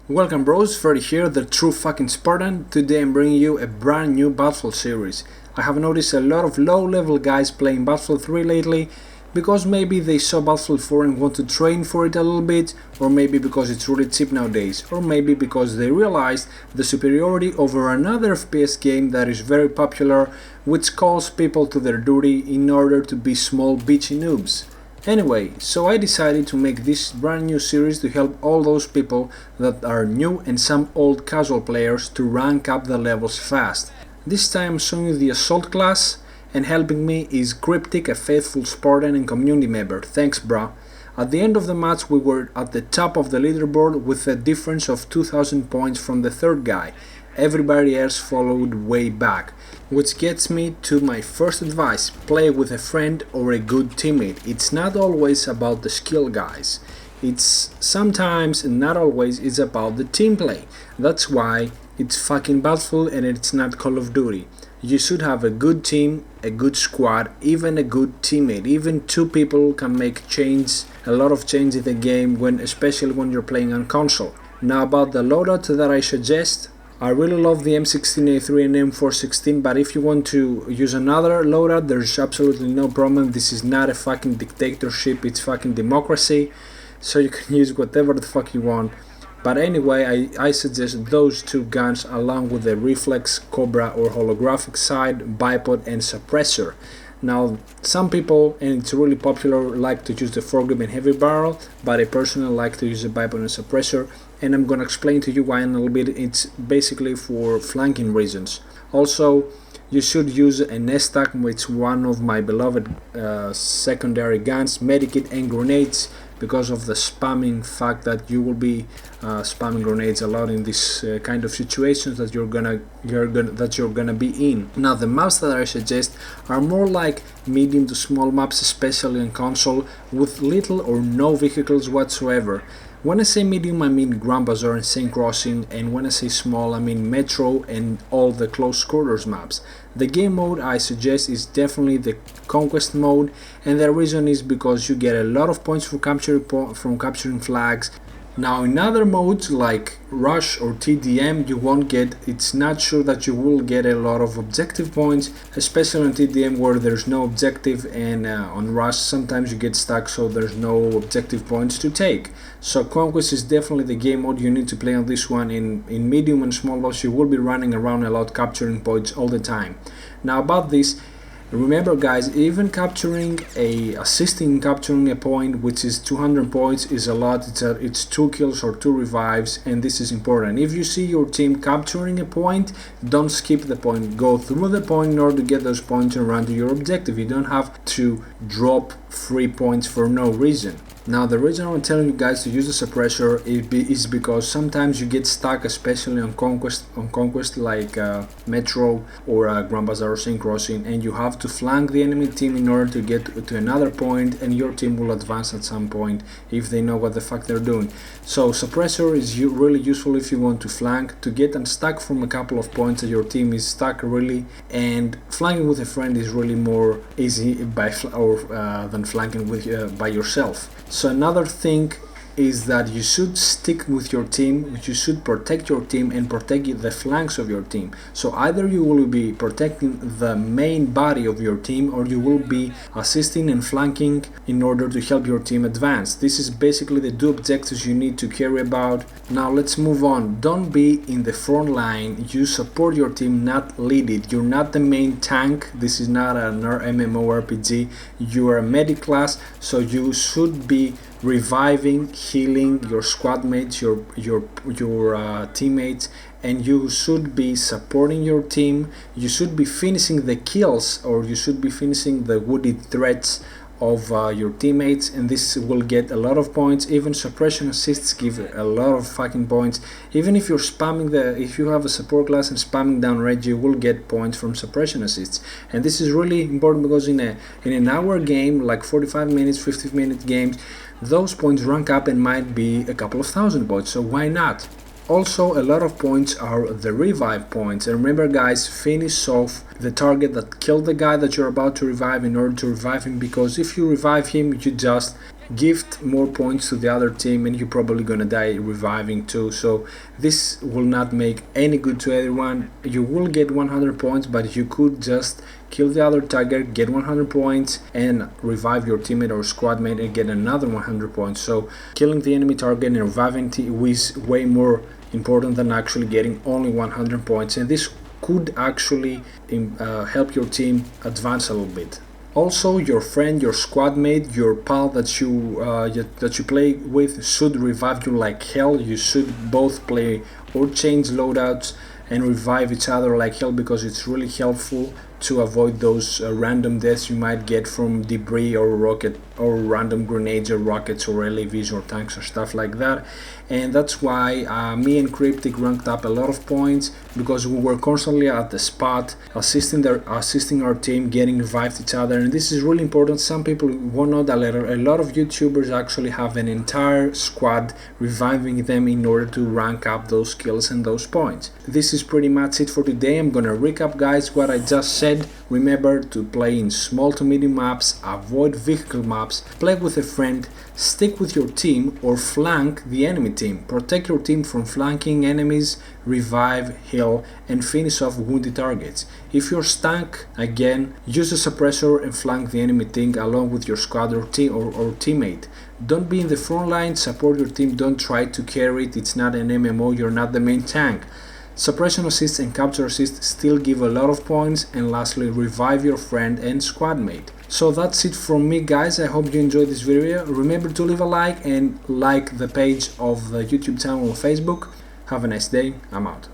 Welcome bros, Freddy here, the true fucking Spartan. Today I'm bringing you a brand new Battlefield series. I have noticed a lot of low level guys playing Battlefield 3 lately because maybe they saw Battlefield 4 and want to train for it a little bit, or maybe because it's really cheap nowadays, or maybe because they realized the superiority over another FPS game that is very popular, which calls people to their duty in order to be small bitchy noobs. Anyway, so I decided to make this brand new series to help all those people that are new and some old casual players to rank up the levels fast. This time I'm showing you the Assault class, and helping me is Cryptic, a faithful Spartan and community member. Thanks brah. At the end of the match we were at the top of the leaderboard with a difference of 2000 points from the third guy. Everybody else followed way back. Which gets me to my first advice: play with a friend or a good teammate. It's not always about the skill, guys. It's sometimes, and not always, it's about the team play. That's why it's fucking Battlefield and it's not Call of Duty. You should have a good team, a good squad, even a good teammate. Even two people can make a lot of change in the game, especially when you're playing on console. Now about the loadout that I suggest, I really love the M16A3 and M416, but if you want to use another loadout, there's absolutely no problem. This is not a fucking dictatorship, it's fucking democracy, so you can use whatever the fuck you want. But anyway, I suggest those two guns along with the Reflex, Cobra or holographic sight, bipod and suppressor. Now some people, and it's really popular, like to use the foregrip and heavy barrel, but I personally like to use the bipod and suppressor, and I'm gonna explain to you why in a little bit. It's basically for flanking reasons. Also, you should use an S-Tac, which is one of my beloved secondary guns, medikit and grenades, because of the spamming fact that you will be spamming grenades a lot in this kind of situations that you're gonna be in. Now the maps that I suggest are more like medium to small maps, especially on console, with little or no vehicles whatsoever. When I say medium, I mean Grand Bazaar and Saint Crossing, and when I say small, I mean Metro and all the close quarters maps. The game mode I suggest is definitely the Conquest mode, and the reason is because you get a lot of points from capturing flags. Now in other modes like Rush or TDM, you won't get, it's not sure that you will get a lot of objective points, especially on TDM where there's no objective, and on Rush sometimes you get stuck, so there's no objective points to take. So Conquest is definitely the game mode you need to play on this one. In medium and small maps you will be running around a lot capturing points all the time. Now about this, remember guys, even assisting capturing a point, which is 200 points, is a lot. It's 2 kills or 2 revives, and this is important. If you see your team capturing a point, don't skip the point. Go through the point in order to get those points and run to your objective. You don't have to drop free points for no reason. Now the reason I'm telling you guys to use the suppressor is because sometimes you get stuck, especially on conquest like Metro or Grand Bazaar or Saint Crossing, and you have to flank the enemy team in order to get to another point, and your team will advance at some point if they know what the fuck they're doing. So suppressor is really useful if you want to flank, to get unstuck from a couple of points that your team is stuck really, and flanking with a friend is really more easy than flanking by yourself. So another thing is that you should stick with your team, you should protect your team and protect the flanks of your team. So either you will be protecting the main body of your team, or you will be assisting and flanking in order to help your team advance. This is basically the two objectives you need to care about. Now let's move on. Don't be in the front line, you support your team, not lead it. You're not the main tank, this is not an MMORPG, you are a medic class, so you should be reviving, healing your squad mates, your teammates, and you should be supporting your team. You should be finishing the kills, or you should be finishing the wounded threats of your teammates, and this will get a lot of points. Even suppression assists give a lot of fucking points. Even if you're spamming if you have a support class and spamming down red, you will get points from suppression assists. And this is really important because in an hour game, like 45 minutes, 50-minute games, those points rank up and might be a couple of thousand points. So why not? Also, a lot of points are the revive points, and remember guys, finish off the target that killed the guy that you're about to revive in order to revive him, because if you revive him you just gift more points to the other team and you're probably gonna die reviving too, so this will not make any good to anyone. You will get 100 points, but you could just kill the other target, get 100 points and revive your teammate or squad mate and get another 100 points. So killing the enemy target and reviving is way more important than actually getting only 100 points, and this could actually help your team advance a little bit. Also, your friend, your squad mate, your pal that you play with should revive you like hell. You should both play or change loadouts and revive each other like hell, because it's really helpful to avoid those random deaths you might get from debris or rocket or random grenades or rockets or LAVs or tanks or stuff like that. And that's why me and Cryptic ranked up a lot of points, because we were constantly at the spot assisting our team, getting revived each other, and this is really important. Some people won't know that a lot of YouTubers actually have an entire squad reviving them in order to rank up those kills and those points. This is pretty much it for today. I'm gonna recap guys what I just said. Remember to play in small to medium maps, avoid vehicle maps, play with a friend, stick with your team or flank the enemy team. Protect your team from flanking enemies, revive, heal and finish off wounded targets. If you're stuck, again, use a suppressor and flank the enemy team along with your squad or teammate. Don't be in the front line, support your team, don't try to carry it, it's not an MMO, you're not the main tank. Suppression assist and capture assist still give a lot of points, and lastly, revive your friend and squad mate. So that's it from me guys, I hope you enjoyed this video. Remember to leave a like and like the page of the YouTube channel on Facebook. Have a nice day, I'm out.